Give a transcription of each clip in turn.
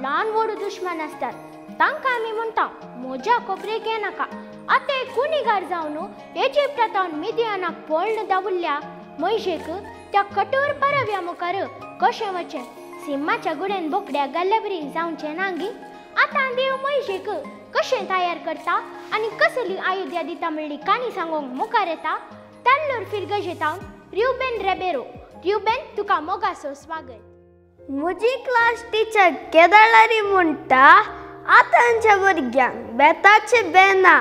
ल्हान व्हड दुश्मन असतात तांकां आमी म्हणटा म्हज्या कोपरेक येनाका. आतां एक गुन्हेगार जावन इजिप्टांत मिदियानाक पळोवन दवरल्या मोइशेक त्या कठोर परव्या मुखार कशें वचें? सिंहाच्या गुड्यान बोकड्याक घाल्ल्या बरी जावचें ना गी. आतां देव मोइशेक कशें तयार करता आनी कसली आयुध्या दिता म्हणली काणी सांगूंक मुखार येता. ताल्लोर फिरगजेतावन रुबेन रेबेरो. रुबेन, तुका मोगाचो स्वागत. म्हजी क्लास टीचर केदारी म्हणटा आतांच्या भुरग्यांक बेताचे बेना.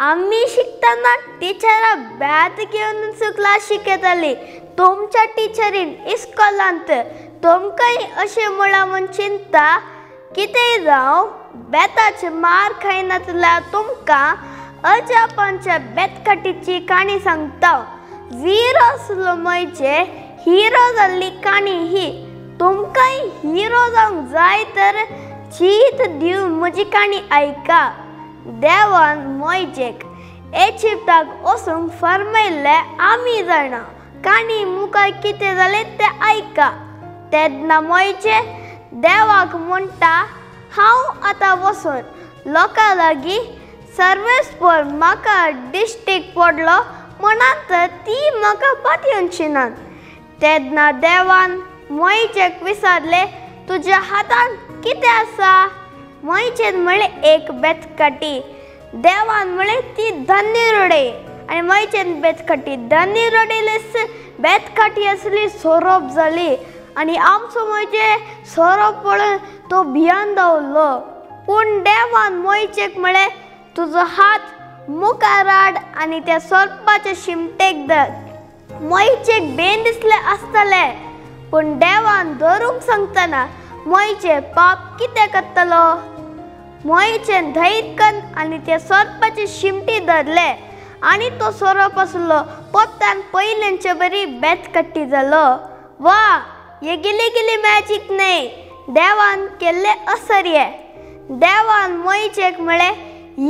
आमी शिकतना टिचरां बेत घेवनूच क्लास शिकयताली. तुमच्या टिचरीन इस्कॉलांत तुमकांय अशें म्हणा म्हूण चिंता. कितेंय जावं बेताचे मार खायनात जाल्यार तुमकां अजापांच्या बेतकाटीची काणी सांगता. वीर आसलो मोइशे हिरो जाल्ली काणी ही. तुमकांय हिरो जावंक जाय तर चीत दिवन म्हजी काणी आयका. देवान मोइशेक इजिप्टाक वचूंक फरमायल्लें आमी जाणा. काणी मुखार कितें जालें तें आयका. तेन्ना मोइशे देवाक म्हणटा हांव आतां वचून लोकां लागीं सर्वेस पळय म्हाका डिस्ट्रिक्ट पडलो म्हणत ती म्हाका पातयेवची नात. तेन्ना देवान मोइशेक विचारलें तुज्या हातान कितें आसा? मोइशेन म्हणलें एक बेतकाटी. देवान म्हणलें ती धन्य रोडय. आनी मोइशेन बेतकाटी धन्य रोडयलेस बेतकाटी आसली सोरोप जाली. आनी आमचो मोइशे सोरोप पळोवन तो भियान धांवलो. पूण देवान मोइशेक म्हणलें तुजो हात मुखार हाड आनी त्या सोरपाच्या शिमटेक धर. मोइशेक बेन दिसलें आसतलें पूण देवान धरूंक सांगतना मोइशे पाप कितें करतलो? मोइशेन धैर्य आनी त्या सोरपाची शिमटी धरले आनी तो सोरोप आसलो पोत्तान पयलेंचे बरी बेतकट्टी जालो. वा हे गेली मॅजीक न्हय, देवान केल्ले असर्ये. देवान मोइशेक म्हणलें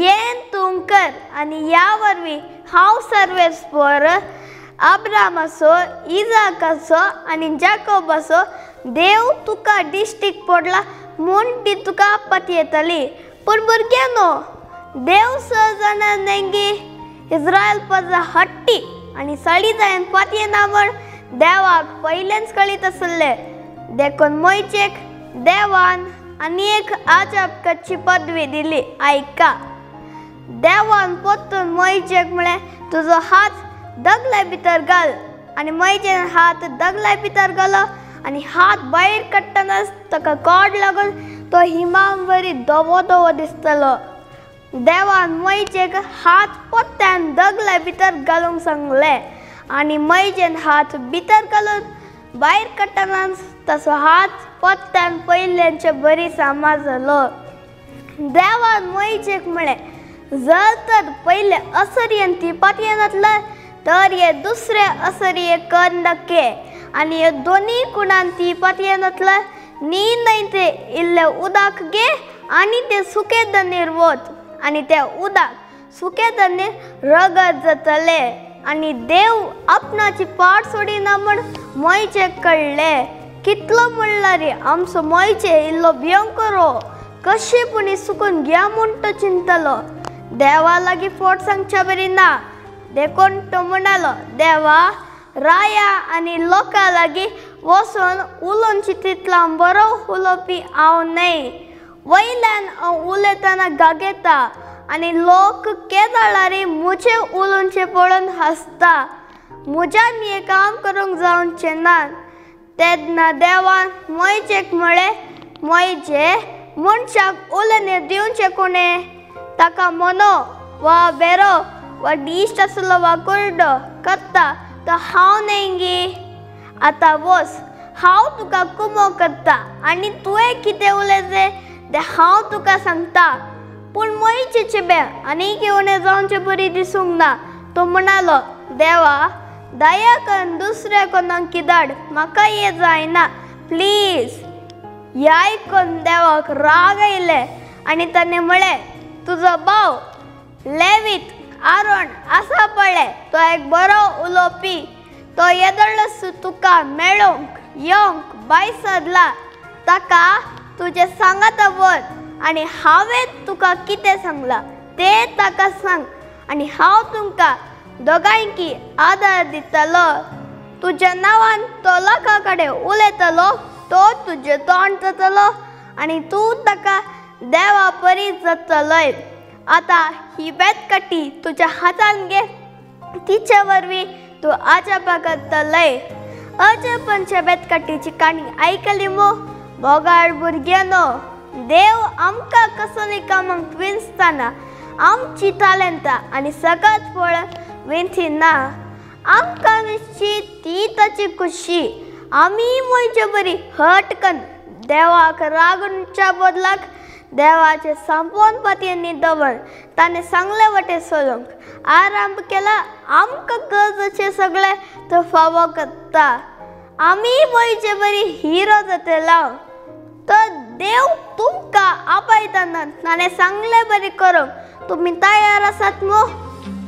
येन तूं कर आनी ह्या वरवीं हांव सर्वेस पर अब्रामाचो इजाकाचो आनी जाकोबाचो देव तुका डिस्ट्रिक्ट पडला म्हूण ती तुका पातयेतली. पूण भुरग्यांनो देव जाणा नेंगी इस्रायल प्रजा हट्टी आनी सळी जायन पातयेना म्हूण देवाक पयलेंच कळीत आसलें. देखून मोइशेक देवान आनी एक आजापकाची पदवी दिली. आयका. देवान पोत्तून मोइशेक म्हणलें तुजो हात दगल्या भितर घाल. आनी मोइशेन हात दगल्या भितर घालो आनी हात भायर काडटनाच ताका कोड लागून तो हिमाम बरी धवो दिसतलो. देवान मोइशेक हात पोत्त्यान दगल्या भितर घालूंक सांगलें आनी मोइशेन हात भितर घालून भायर काडटनाच ताचो हात पोत्त्यान पयलेंचे बरी सामार जालो. देवान मोइशेक म्हणलें जर तर पयले असर्येन ती पातयेनातले तर हे दुसरे असर्ये कर नके. आनी हे दोनी कुणान ती पातयेनातले नी न्हय इल्ले उदक घे आनी ते सुके धनीर वत आनी ते उदक सुके धनीर रगत जातले. आनी देव आपणाची पाट सोडिना म्हूण मोइशेक कळ्ळें. कितलो म्हणला रे आमचो मोइशे इल्लो भियंकरो कशें पुणी सुकून घ्या म्हूण तो चिंतलो. देवा लागीं फोट सांगच्या बरी ना. देखून तो म्हणालो देवा राया आनी लोकां लागीं वचून उलोवची तितलो बरो उलोवपी हांव न्हय. वयल्यान हांव उलयतना गागेता आनी लोक केदारी म्हजें उलोवचें पळोवन हांसता. म्हज्यान हें काम करूंक जावचें ना. तेन्ना देवान मोइशेक म्हणलें मोइशे मनशाक उलोवन दिवचें कोणें? ताका मनो वा बेरो वा दिश्ट आसलो वा कुर्डो करता तो हांव न्हय गे. आतां वच हांव तुका कुमो करता आनी तुवें कितें उलयचें तें हांव तुका सांगता. पूण मोइशेचे बे आनी घेवणे जावचें बरी दिसूंक ना. तो म्हणालो देवा दया करून दुसऱ्या कोणाक धाड म्हाका हें जायना प्लीज. हें आयकून देवाक राग आयले आनी ताणें म्हणलें तुजो भाव लेवीत आरोन आसा पळय तो एक बरो उलोवपी. तो येदोळस तुका मेळोवंक येवंक भायर सरला. ताका तुझे सांगाता बोल आणि हांवें तुका कितें सांगलां तें ताका सांग आनी हांव तुमकां दोगांयकी आदार दितलो. तुज्या नांवान तो लोकां कडेन उलयतलो तो तुजें तोंड जातलो आनी तूं ताका देवा परी जातलोय. आतां ही बेतकटी तुज्या हातान घे, तिचे वरवीं तूं अजापां करतलय. अजपांच्या बेतकटीची काणी आयकली मो बोगाड भुरग्यानो. देव आमकां कसली कामांक विंचतना आमची तालंतां आनी सगळ्यात फळ विंचिना. आमकां विंचची ती ताची खुशी. आमी म्हणजे बरी हटकन देवाक रागूनच्या बदलाक देवाचे संपोवन पतयेंनी दवर ताणें सांगले वटेन चलूंक आरंभ केला. आमकां गरजेचें सगळें तो फावो करता. आमी म्हणजे बरी हिरो जातलो. तर देव तुमकां आपयतना ताणें सांगले बरें करूंक तुमी तयार आसात मो?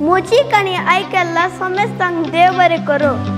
म्हजी काणी आयकला समेस्तांक देव बरें करूं.